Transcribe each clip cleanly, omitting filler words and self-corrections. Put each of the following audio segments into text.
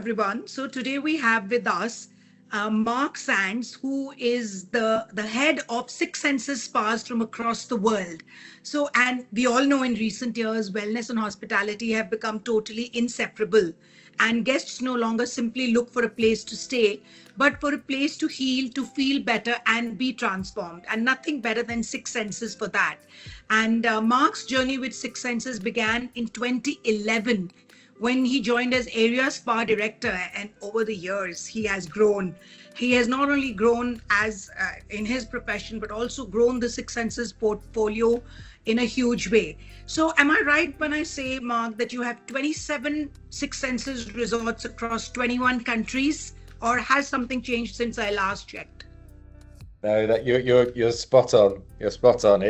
everyone. So today we have with us Mark Sands, who is the head of Six Senses spas from across the world. So, and we all know in recent years, wellness and hospitality have become totally inseparable. And guests no longer simply look for a place to stay, but for a place to heal, to feel better, and be transformed. And nothing better than Six Senses for that. And Mark's journey with Six Senses began in 2011 when he joined as area spa director, and over the years he has grown. He has not only grown as in his profession, but also grown the Six Senses portfolio in a huge way. So am I right when I say, Mark, that you have 27 Six Senses resorts across 21 countries, or has something changed since I last checked? No, that you're spot on. You're spot on.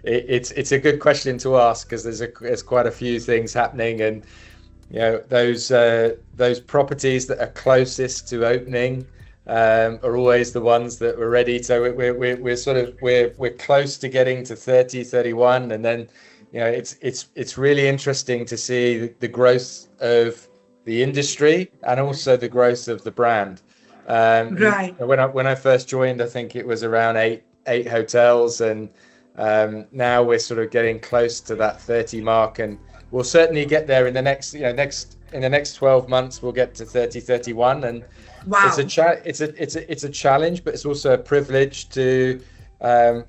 It's a good question to ask, because there's quite a few things happening, and those properties that are closest to opening are always the ones that we're ready. So we're close to getting to 30, 31, and then it's really interesting to see the growth of the industry and also the growth of the brand. Right. When I first joined, I think it was around eight hotels, and now we're sort of getting close to that 30 mark, and we'll certainly get there in the next 12 months. We'll get to 30, 31, and wow. It's a challenge, but it's also a privilege to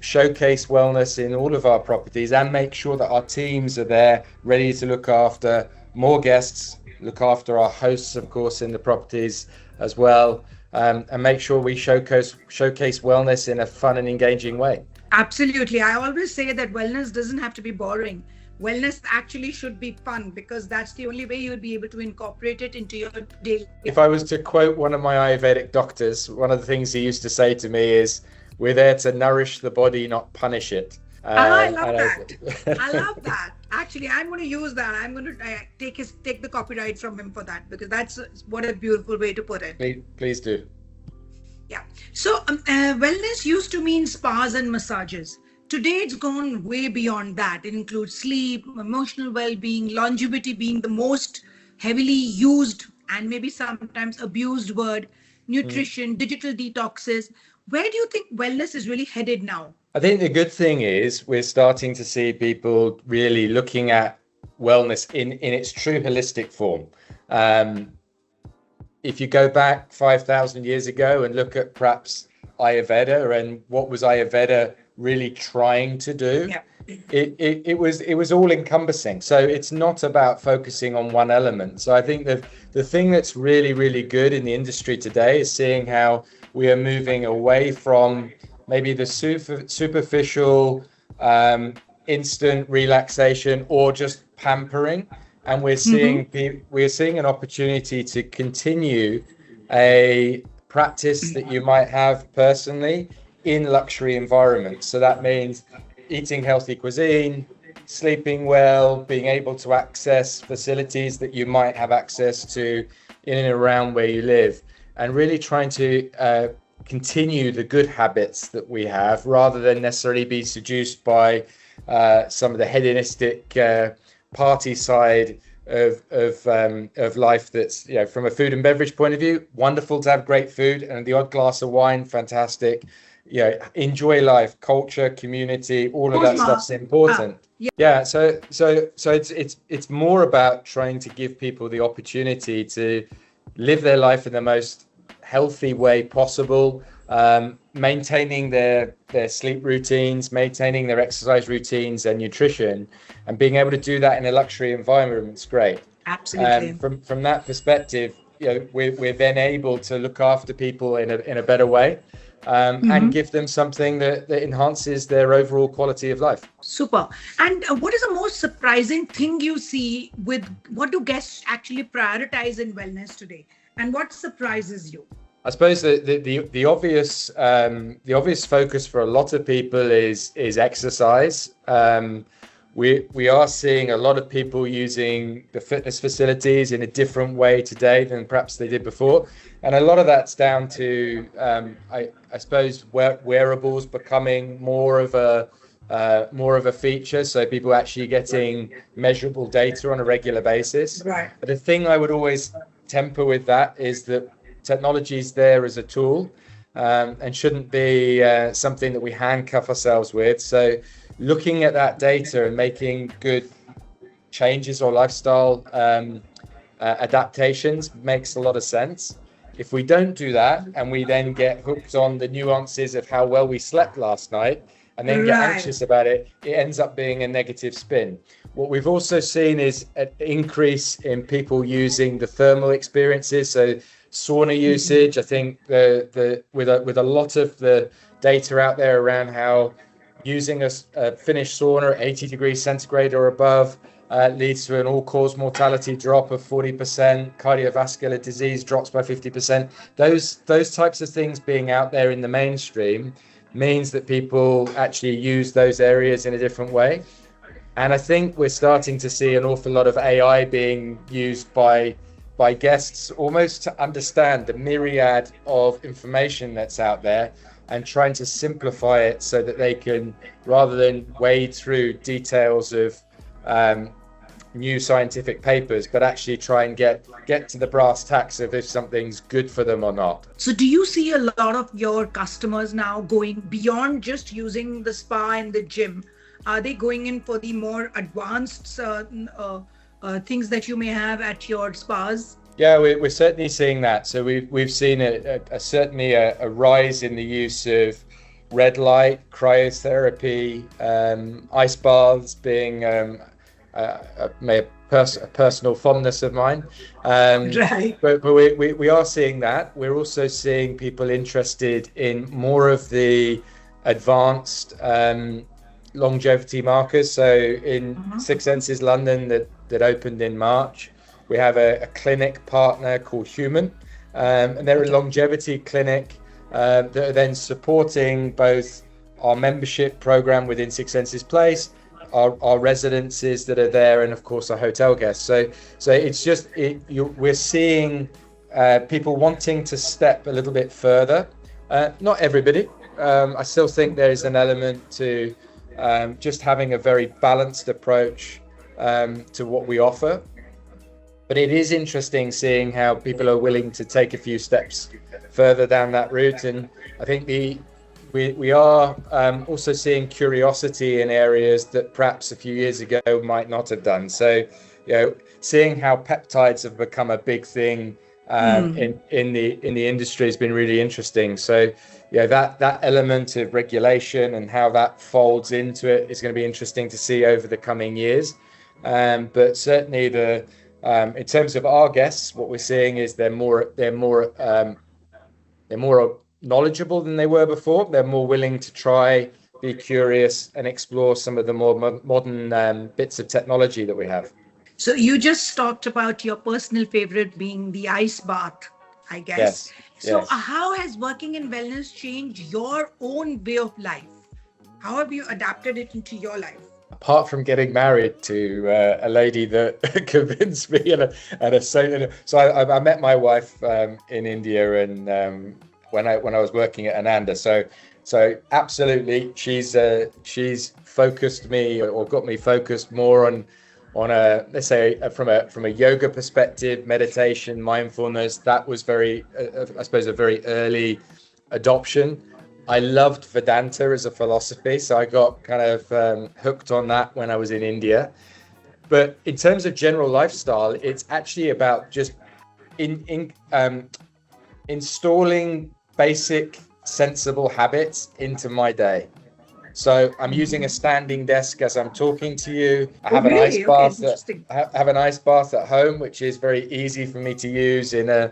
showcase wellness in all of our properties and make sure that our teams are there ready to look after more guests, look after our hosts, of course, in the properties as well, and make sure we showcase wellness in a fun and engaging way. Absolutely. I always say that wellness doesn't have to be boring. Wellness actually should be fun, because that's the only way you would be able to incorporate it into your daily life. If I was to quote one of my Ayurvedic doctors, one of the things he used to say to me is, "We're there to nourish the body, not punish it." I love that. I love that. Actually, I'm going to use that. I'm going to take the copyright from him for that, because that's what a beautiful way to put it. Please do. Yeah. So wellness used to mean spas and massages. Today, it's gone way beyond that. It includes sleep, emotional well-being, longevity being the most heavily used and maybe sometimes abused word, nutrition, digital detoxes. Where do you think wellness is really headed now? I think the good thing is we're starting to see people really looking at wellness in its true holistic form. If you go back 5,000 years ago and look at perhaps Ayurveda and what was Ayurveda really trying to do, it was all encompassing. So it's not about focusing on one element. So I think that the thing that's really, really good in the industry today is seeing how we are moving away from maybe the superficial instant relaxation or just pampering, and we're seeing an opportunity to continue a practice that you might have personally in luxury environments. So that means eating healthy cuisine, sleeping well, being able to access facilities that you might have access to in and around where you live, and really trying to continue the good habits that we have, rather than necessarily be seduced by some of the hedonistic party side of life. That's, from a food and beverage point of view, wonderful to have great food and the odd glass of wine, fantastic. Enjoy life, culture, community, all of that stuff's important. So it's more about trying to give people the opportunity to live their life in the most healthy way possible, maintaining their sleep routines, maintaining their exercise routines and nutrition, and being able to do that in a luxury environment is great. Absolutely. From that perspective, we're then able to look after people in a better way, and give them something that enhances their overall quality of life. Super. And what is the most surprising thing you see with what do guests actually prioritize in wellness today? And what surprises you? I suppose the obvious focus for a lot of people is exercise. We are seeing a lot of people using the fitness facilities in a different way today than perhaps they did before, and a lot of that's down to I suppose wearables becoming more of a feature. So people actually getting measurable data on a regular basis. Right. But the thing I would always temper with that is that technology is there as a tool, and shouldn't be something that we handcuff ourselves with. So looking at that data and making good changes or lifestyle adaptations makes a lot of sense. If we don't do that and we then get hooked on the nuances of how well we slept last night and then get anxious about it, it ends up being a negative spin. What we've also seen is an increase in people using the thermal experiences. So sauna usage, I think with a lot of the data out there around how using a finished sauna at 80 degrees centigrade or above leads to an all-cause mortality drop of 40%, cardiovascular disease drops by 50%. Those types of things being out there in the mainstream means that people actually use those areas in a different way. And I think we're starting to see an awful lot of AI being used by guests almost to understand the myriad of information that's out there and trying to simplify it so that they can, rather than wade through details of new scientific papers, but actually try and get to the brass tacks of if something's good for them or not. So do you see a lot of your customers now going beyond just using the spa and the gym? Are they going in for the more advanced things that you may have at your spas? Yeah, we're certainly seeing that. So we've seen certainly a rise in the use of red light, cryotherapy, ice baths being a personal fondness of mine. Right. But we are seeing that. We're also seeing people interested in more of the advanced longevity markers. So in Six Senses London that opened in March, we have a clinic partner called Human, and they're a longevity clinic that are then supporting both our membership program within Six Senses Place, our residences that are there, and of course our hotel guests. So it's just we're seeing people wanting to step a little bit further. Not everybody. I still think there is an element to just having a very balanced approach to what we offer. But it is interesting seeing how people are willing to take a few steps further down that route. And I think we are also seeing curiosity in areas that perhaps a few years ago might not have done. So, seeing how peptides have become a big thing in the industry has been really interesting. So, that element of regulation and how that folds into it is going to be interesting to see over the coming years. But certainly in terms of our guests, what we're seeing is they're more knowledgeable than they were before. They're more willing to try, be curious, and explore some of the more modern bits of technology that we have. So you just talked about your personal favorite being the ice bath, I guess. Yes. So how has working in wellness changed your own way of life? How have you adapted it into your life? Apart from getting married to a lady that convinced me, so I met my wife in India, and when I was working at Ananda. So absolutely, she's focused me or got me focused more on a, let's say, from a yoga perspective, meditation, mindfulness. That was I suppose a very early adoption. I loved Vedanta as a philosophy, so I got kind of hooked on that when I was in India. But in terms of general lifestyle, it's actually about just installing basic, sensible habits into my day. So I'm using a standing desk as I'm talking to you. I have an ice bath. I have an ice bath at home, which is very easy for me to use in an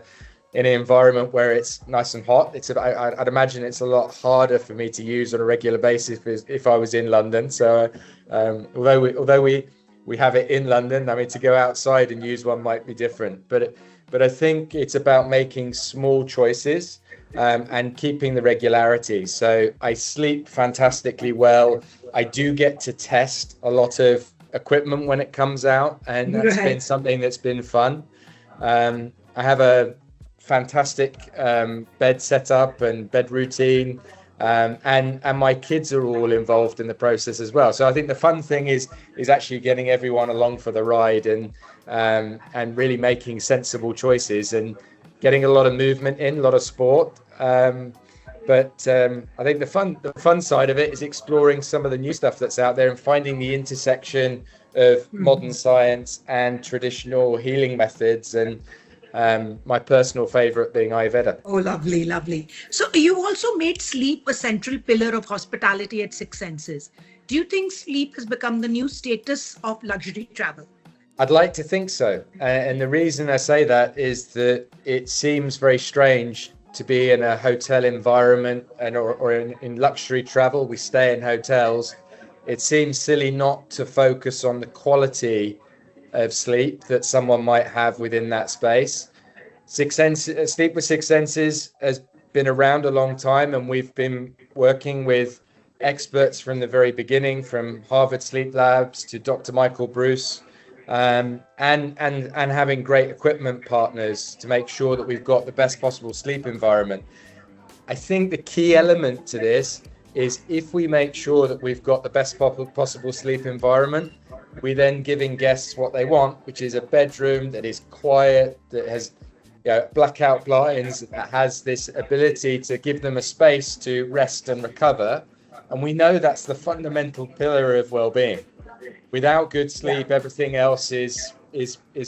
environment where it's nice and hot. I'd imagine it's a lot harder for me to use on a regular basis if I was in London. So although we have it in London, I mean, to go outside and use one might be different. But I think it's about making small choices and keeping the regularity. So I sleep fantastically well. I do get to test a lot of equipment when it comes out, and that's been something that's been fun. I have a fantastic bed setup and bed routine. And my kids are all involved in the process as well. So I think the fun thing is actually getting everyone along for the ride, and really making sensible choices and getting a lot of movement in, a lot of sport. But I think the fun side of it is exploring some of the new stuff that's out there and finding the intersection of modern science and traditional healing methods, and my personal favorite being Ayurveda. Oh, lovely, lovely. So you also made sleep a central pillar of hospitality at Six Senses. Do you think sleep has become the new status of luxury travel? I'd like to think so. And the reason I say that is that it seems very strange to be in a hotel environment or in luxury travel. We stay in hotels. It seems silly not to focus on the quality of sleep that someone might have within that space. Sleep with Six Senses has been around a long time, and we've been working with experts from the very beginning, from Harvard Sleep Labs to Dr. Michael Bruce, and having great equipment partners to make sure that we've got the best possible sleep environment. I think the key element to this is if we make sure that we've got the best possible sleep environment, we then giving guests what they want, which is a bedroom that is quiet, that has blackout blinds, that has this ability to give them a space to rest and recover. And we know that's the fundamental pillar of well-being. Without good sleep, everything else is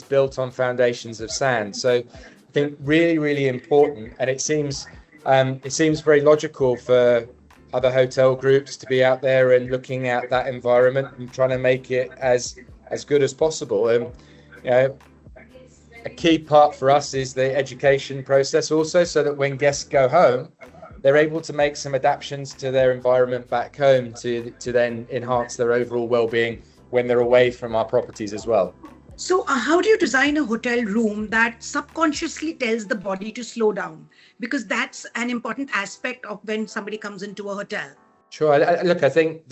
built on foundations of sand. So I think really, really important. And it seems very logical for other hotel groups to be out there and looking at that environment and trying to make it as good as possible. And a key part for us is the education process also, so that when guests go home, they're able to make some adaptations to their environment back home to then enhance their overall well-being when they're away from our properties as well. So how do you design a hotel room that subconsciously tells the body to slow down? Because that's an important aspect of when somebody comes into a hotel. Sure. Look, I think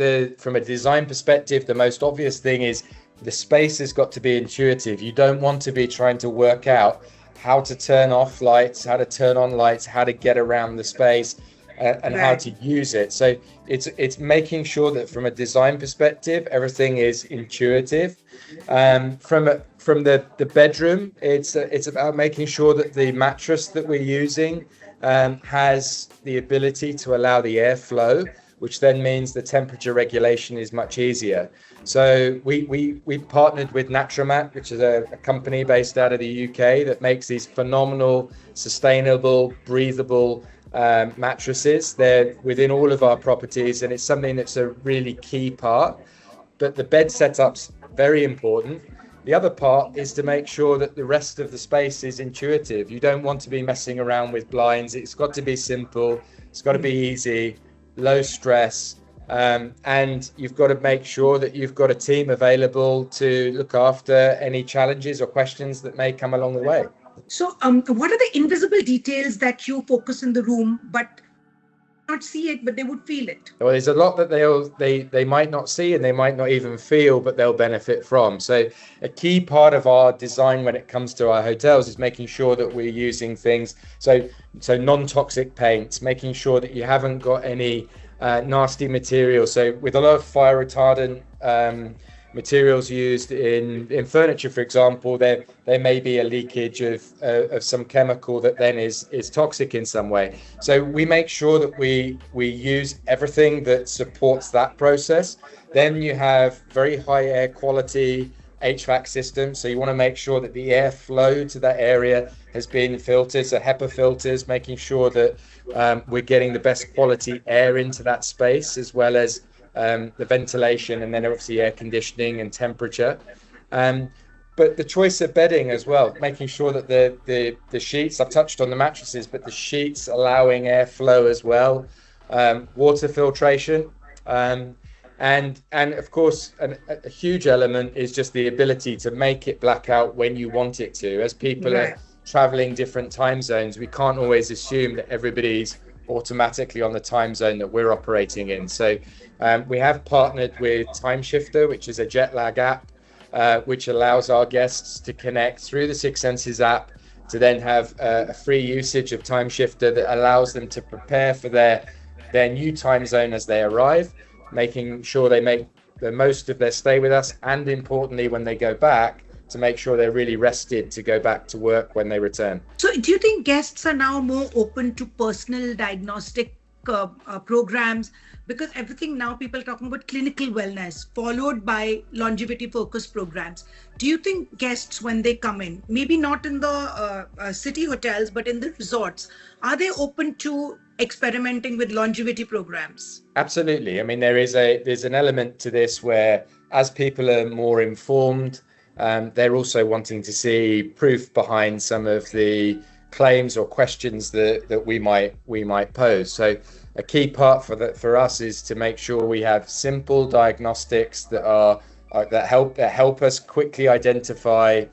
from a design perspective, the most obvious thing is the space has got to be intuitive. You don't want to be trying to work out how to turn off lights, how to turn on lights, how to get around the space, and how to use it. So it's making sure that from a design perspective, everything is intuitive. From the bedroom, it's about making sure that the mattress that we're using has the ability to allow the airflow, which then means the temperature regulation is much easier. So we partnered with Natramat, which is a company based out of the UK that makes these phenomenal, sustainable, breathable mattresses. They're within all of our properties, and it's something that's a really key part. But the bed setup's very important. The other part is to make sure that the rest of the space is intuitive. You don't want to be messing around with blinds. It's got to be simple. It's got to be easy, low stress. And you've got to make sure that you've got a team available to look after any challenges or questions that may come along the way. So what are the invisible details that you focus in the room, but not see it, but they would feel it? Well, there's a lot that they might not see and they might not even feel, but they'll benefit from. So a key part of our design when it comes to our hotels is making sure that we're using things, so non-toxic paints, making sure that you haven't got any nasty materials. So with a lot of fire retardant materials used in furniture, for example, there may be a leakage of some chemical that then is toxic in some way. So we make sure that we use everything that supports that process. Then you have very high air quality HVAC systems, so you want to make sure that the airflow to that area has been filtered, so HEPA filters, making sure that we're getting the best quality air into that space, as well as the ventilation, and then obviously air conditioning and temperature. But the choice of bedding as well, making sure that the sheets, I've touched on the mattresses, but the sheets allowing airflow as well, water filtration, and of course a huge element is just the ability to make it blackout when you want it to. As people are traveling different time zones, we can't always assume that everybody's automatically on the time zone that we're operating in. So we have partnered with Time Shifter, which is a jet lag app, which allows our guests to connect through the Six Senses app to then have a free usage of Time Shifter that allows them to prepare for their their new time zone as they arrive, making sure they make the most of their stay with us, and importantly, when they go back, to make sure they're really rested to go back to work when they return. So do you think guests are now more open to personal diagnostic programs? Because everything now, people are talking about clinical wellness followed by longevity focused programs. Do you think guests, when they come in, maybe not in the city hotels, but in the resorts, are they open to experimenting with longevity programs? Absolutely. I mean, there's an element to this where, as people are more informed, they're also wanting to see proof behind some of the claims or questions that we might pose. So a key part for us is to make sure we have simple diagnostics that help us quickly identify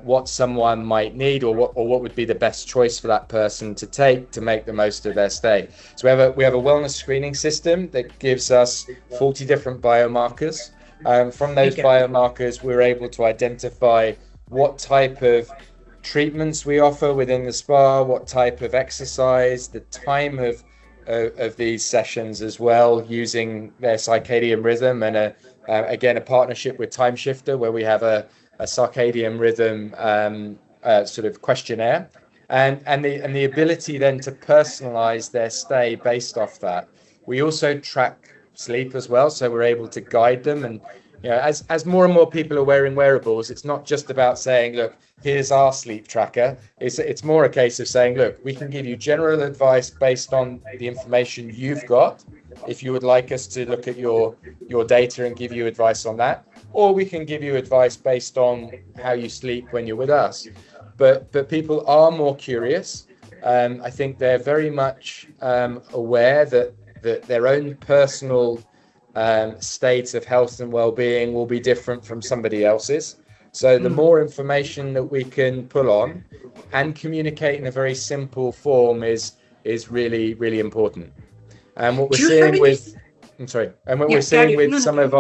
what someone might need, or what would be the best choice for that person to take to make the most of their stay. So we have a wellness screening system that gives us 40 different biomarkers. From those biomarkers, we're able to identify what type of treatments we offer within the spa, what type of exercise, the time of these sessions as well, using their circadian rhythm, and again a partnership with Time Shifter, where we have a circadian rhythm sort of questionnaire, and the ability then to personalize their stay based off that. We also track sleep as well, so we're able to guide them. And as more and more people are wearing wearables, it's not just about saying, look, here's our sleep tracker. It's more a case of saying, look, we can give you general advice based on the information you've got, if you would like us to look at your data and give you advice on that, or we can give you advice based on how you sleep when you're with us. But people are more curious. I think they're very much aware that their own personal state of health and well-being will be different from somebody else's. So the more information that we can pull on and communicate in a very simple form is really, really important. And what we're seeing with some of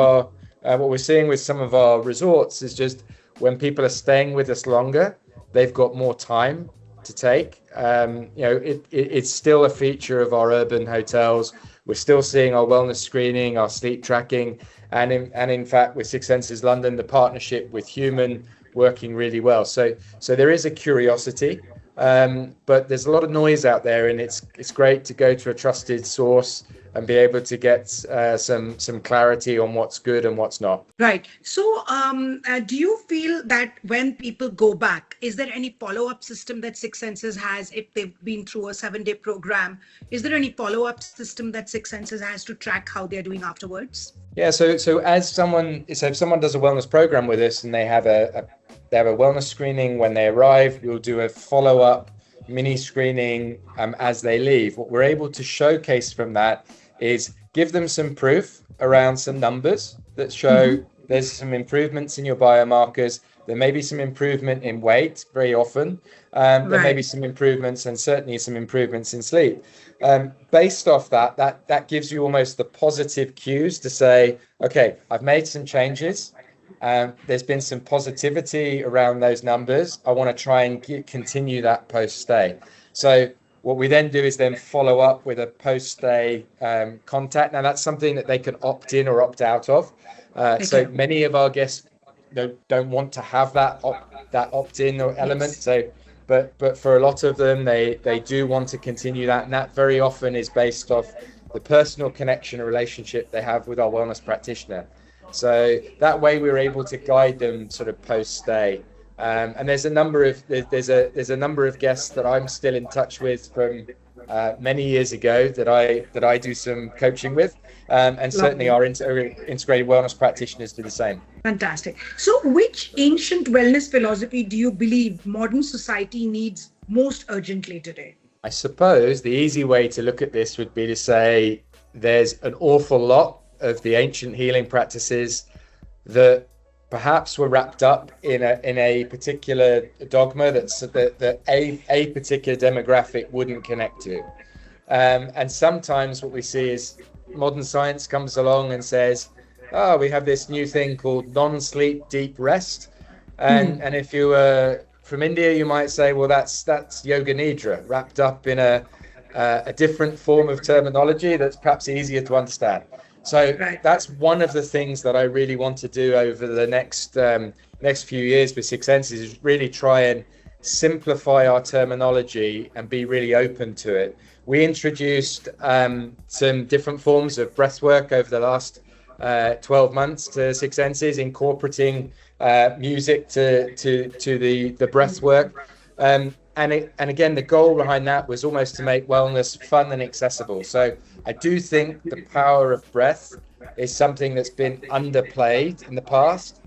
our resorts is just, when people are staying with us longer, they've got more time to take. It's still a feature of our urban hotels. We're still seeing our wellness screening, our sleep tracking, and in fact, with Six Senses London, the partnership with Human working really well. So there is a curiosity, but there's a lot of noise out there, and it's great to go to a trusted source and be able to get some clarity on what's good and what's not. Right. So do you feel that when people go back, is there any follow-up system that Six Senses has if they've been through a 7-day program? Is there any follow-up system that Six Senses has to track how they're doing afterwards? Yeah. So if someone does a wellness program with us and they have a wellness screening when they arrive, we'll do a follow-up mini screening as they leave. What we're able to showcase from that is give them some proof around some numbers that show there's some improvements in your biomarkers. There may be some improvement in weight very often. There may be some improvements, and certainly some improvements in sleep. Based off that gives you almost the positive cues to say, okay, I've made some changes. There's been some positivity around those numbers. I want to try and continue that post-stay. So what we then do is then follow up with a post-stay contact. Now, that's something that they can opt in or opt out of. So many of our guests don't want to have that opt-in or element. So, but for a lot of them, they do want to continue that, and that very often is based off the personal connection or relationship they have with our wellness practitioner. So that way we're able to guide them sort of post-stay. And there's a number of guests that I'm still in touch with from many years ago that I do some coaching with, and certainly our integrated wellness practitioners do the same. Fantastic. So which ancient wellness philosophy do you believe modern society needs most urgently today? I suppose the easy way to look at this would be to say there's an awful lot of the ancient healing practices that perhaps were wrapped up in a particular dogma that a particular demographic wouldn't connect to. And sometimes what we see is modern science comes along and says, oh, we have this new thing called non-sleep deep rest. And if you were from India, you might say, well, that's yoga nidra wrapped up in a a different form of terminology that's perhaps easier to understand. So that's one of the things that I really want to do over the next few years with Six Senses, is really try and simplify our terminology and be really open to it. We introduced some different forms of breath work over the last 12 months to Six Senses, incorporating music to the breath work. And again, the goal behind that was almost to make wellness fun and accessible. So I do think the power of breath is something that's been underplayed in the past.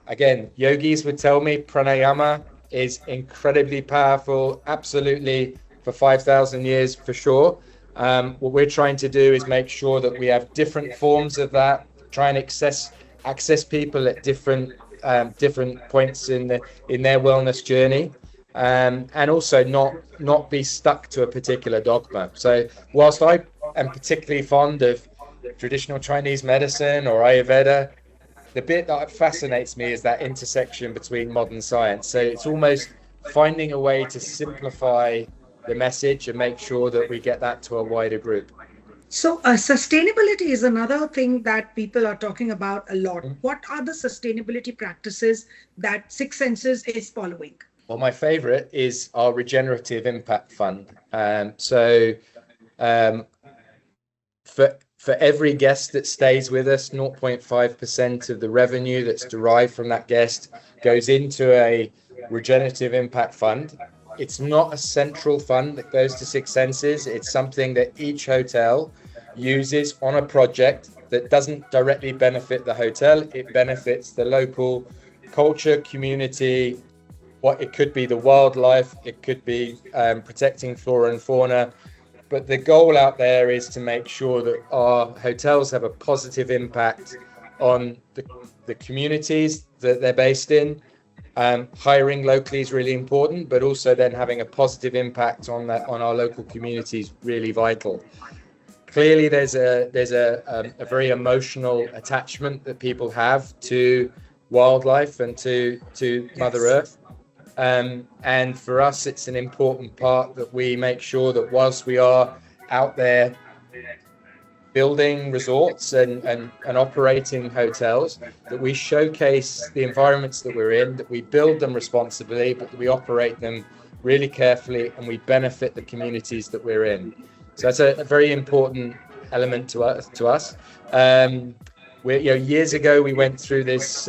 Again, yogis would tell me pranayama is incredibly powerful, absolutely, for 5,000 years for sure. What we're trying to do is make sure that we have different forms of that, try and access people at different points in their wellness journey. And also not be stuck to a particular dogma. So whilst I am particularly fond of traditional Chinese medicine or Ayurveda, the bit that fascinates me is that intersection between modern science. So it's almost finding a way to simplify the message and make sure that we get that to a wider group. So sustainability is another thing that people are talking about a lot. What are the sustainability practices that Six Senses is following? Well, my favorite is our regenerative impact fund. For every guest that stays with us, 0.5% of the revenue that's derived from that guest goes into a regenerative impact fund. It's not a central fund that goes to Six Senses. It's something that each hotel uses on a project that doesn't directly benefit the hotel. It benefits the local culture, community. What it could be the wildlife, it could be protecting flora and fauna. But the goal out there is to make sure that our hotels have a positive impact on the communities that they're based in. Hiring locally is really important, but also then having a positive impact on our local community is really vital. Clearly, there's a very emotional attachment that people have to wildlife and to Mother Earth. And for us, it's an important part that we make sure that whilst we are out there building resorts and operating hotels, that we showcase the environments that we're in, that we build them responsibly, but that we operate them really carefully and we benefit the communities that we're in. So that's a very important element to us. Years ago, we went through this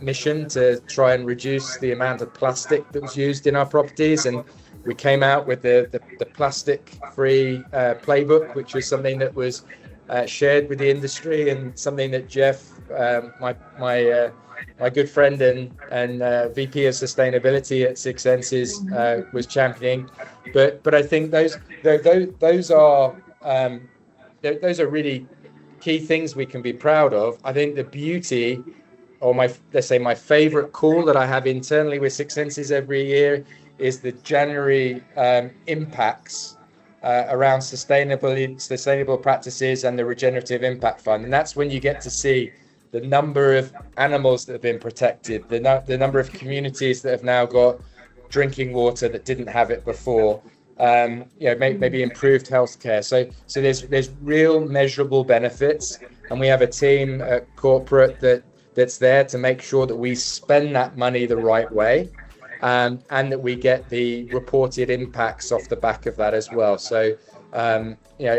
mission to try and reduce the amount of plastic that was used in our properties, and we came out with the plastic-free playbook, which was something that was shared with the industry and something that Jeff, my good friend and VP of Sustainability at Six Senses, was championing. But I think those are really key things we can be proud of. I think the beauty, or my favorite call that I have internally with Six Senses every year is the January impacts around sustainable practices and the regenerative impact fund. And that's when you get to see the number of animals that have been protected, the number of communities that have now got drinking water that didn't have it before. Maybe improved healthcare. So there's real measurable benefits, and we have a team at corporate that's there to make sure that we spend that money the right way, and that we get the reported impacts off the back of that as well. So a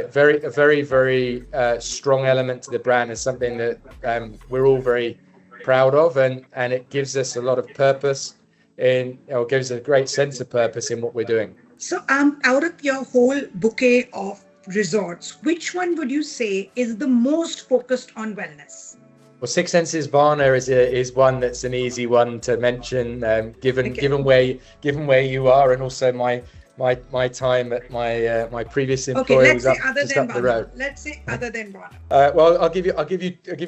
very strong element to the brand, is something that we're all very proud of, and it gives us a lot of purpose gives us a great sense of purpose in what we're doing. So out of your whole bouquet of resorts, which one would you say is the most focused on wellness? Well, Six Senses Varna is one that's an easy one to mention, given where you are, and also my time at my previous employer was up the road. Let's say other than Varna. Well, I'll give you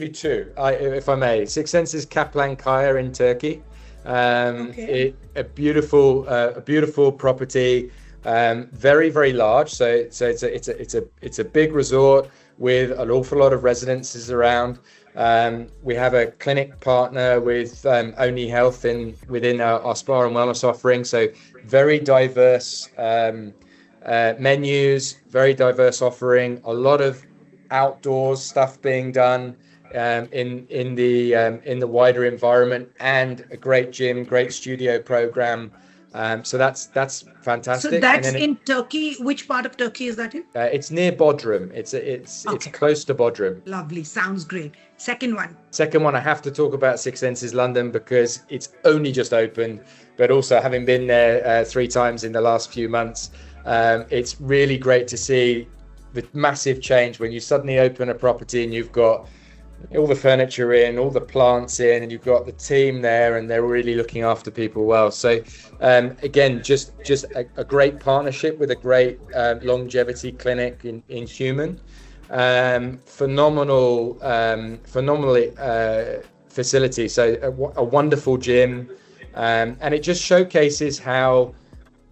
two, if I may. Six Senses Kaplan-Kaya in Turkey. A beautiful property, very, very large. So it's a big resort with an awful lot of residences around. We have a clinic partner with Only Health within our spa and wellness offering. So very diverse menus, very diverse offering, a lot of outdoors stuff being done in the wider environment, and a great gym, great studio program. So that's So fantastic. And that's then in Turkey. Which part of Turkey is that in? it's near Bodrum. It's close to Bodrum. Lovely. Sounds great. Second one. Second one, I have to talk about Six Senses London because it's only just opened, but also having been there 3 times in the last few months, it's really great to see the massive change when you suddenly open a property and you've got all the furniture in, all the plants in, and you've got the team there, and they're really looking after people well. So again, just a great partnership with a great longevity clinic in Human. Phenomenal facility. So a wonderful gym, and it just showcases how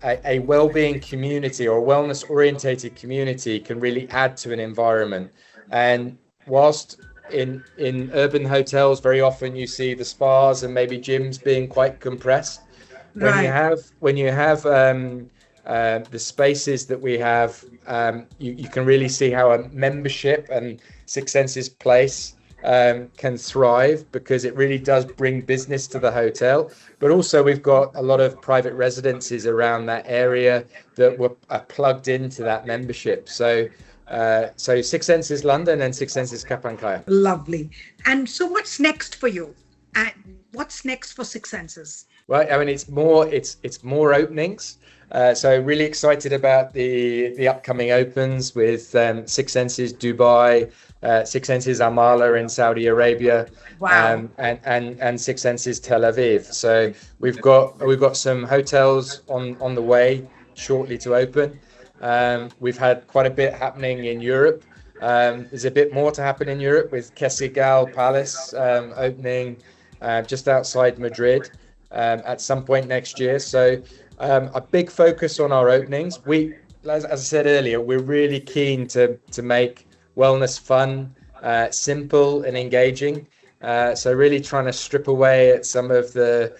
a well-being community or a wellness orientated community can really add to an environment. And whilst in urban hotels, very often you see the spas and maybe gyms being quite compressed. When you have the spaces that we have, you can really see how a membership and Six Senses Place can thrive, because it really does bring business to the hotel. But also we've got a lot of private residences around that area that are plugged into that membership. So Six Senses London and Six Senses Kapankaya. Lovely. And so what's next for you? And what's next for Six Senses? Well, I mean, it's more openings. So really excited about the upcoming opens with Six Senses Dubai, Six Senses Amala in Saudi Arabia, wow. and Six Senses Tel Aviv. So we've got some hotels on the way shortly to open. We've had quite a bit happening in Europe. There's a bit more to happen in Europe with Kesigal Palace opening just outside Madrid at some point next year. So a big focus on our openings. As I said earlier, we're really keen to make wellness fun, simple and engaging. So really trying to strip away at some of the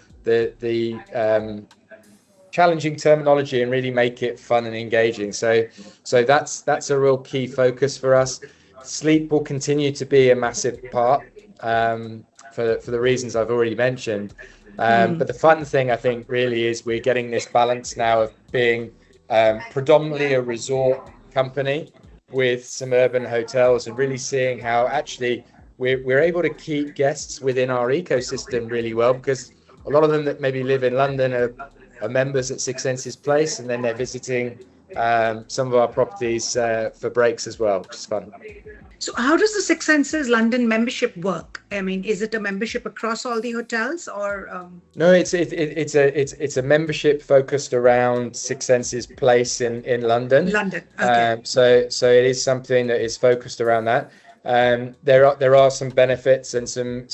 challenging terminology and really make it fun and engaging. So that's a real key focus for us. Sleep will continue to be a massive part for the reasons I've already mentioned. But the fun thing, I think, really is we're getting this balance now of being predominantly a resort company with some urban hotels, and really seeing how actually we're able to keep guests within our ecosystem really well, because a lot of them that maybe live in London are members at Six Senses Place, and then they're visiting some of our properties for breaks as well, which is fun. So how does the Six Senses London membership work? I mean, is it a membership across all the hotels, or? No, it's a membership focused around Six Senses Place in London. London. Okay. So it is something that is focused around that. There are some benefits and some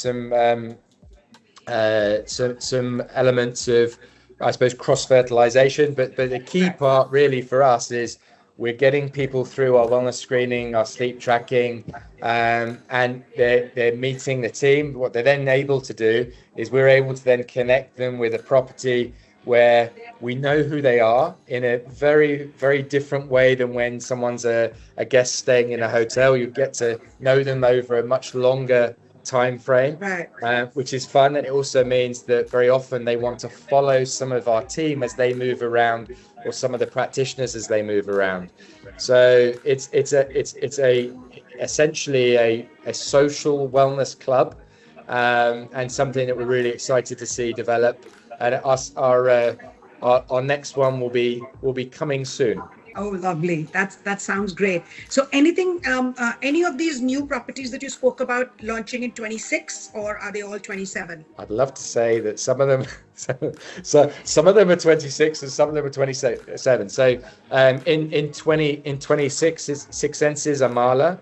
elements of, I suppose, cross-fertilization, but the key part really for us is we're getting people through our wellness screening, our sleep tracking, and they're meeting the team. What they're then able to do is we're able to then connect them with a property where we know who they are in a very, very different way than when someone's a guest staying in a hotel. You get to know them over a much longer time frame, right. Which is fun. And it also means that very often they want to follow some of our team as they move around, or some of the practitioners as they move around. So it's essentially a social wellness club, and something that we're really excited to see develop. And our next one will be coming soon. Oh, lovely. That sounds great. So any of these new properties that you spoke about launching in 26, or are they all 27? I'd love to say that some of them, so some of them are 26 and some of them are 27. So in 26 is Six Senses Amala,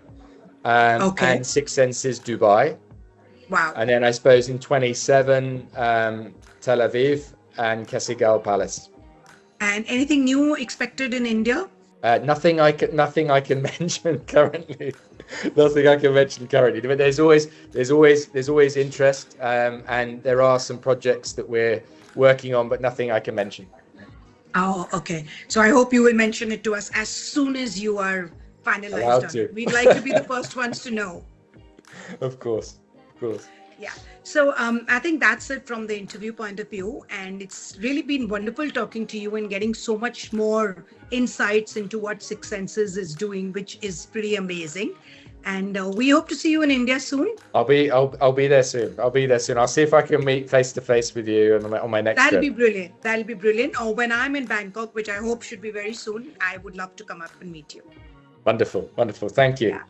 and Six Senses Dubai. Wow. And then I suppose in 27, Tel Aviv and Kesigal Palace. And anything new expected in India? Nothing I can mention currently. Nothing I can mention currently. But there's always interest, and there are some projects that we're working on, but nothing I can mention. Oh, okay. So I hope you will mention it to us as soon as you are finalized Allowed on it. to. We'd like to be the first ones to know. Of course, of course. Yeah. So I think that's it from the interview point of view. And it's really been wonderful talking to you and getting so much more insights into what Six Senses is doing, which is pretty amazing. And we hope to see you in India soon. I'll be there soon. I'll be there soon. I'll see if I can meet face to face with you on my next That'll trip. be brilliant. That'll be brilliant. Or when I'm in Bangkok, which I hope should be very soon, I would love to come up and meet you. Wonderful, wonderful. Thank you. Yeah.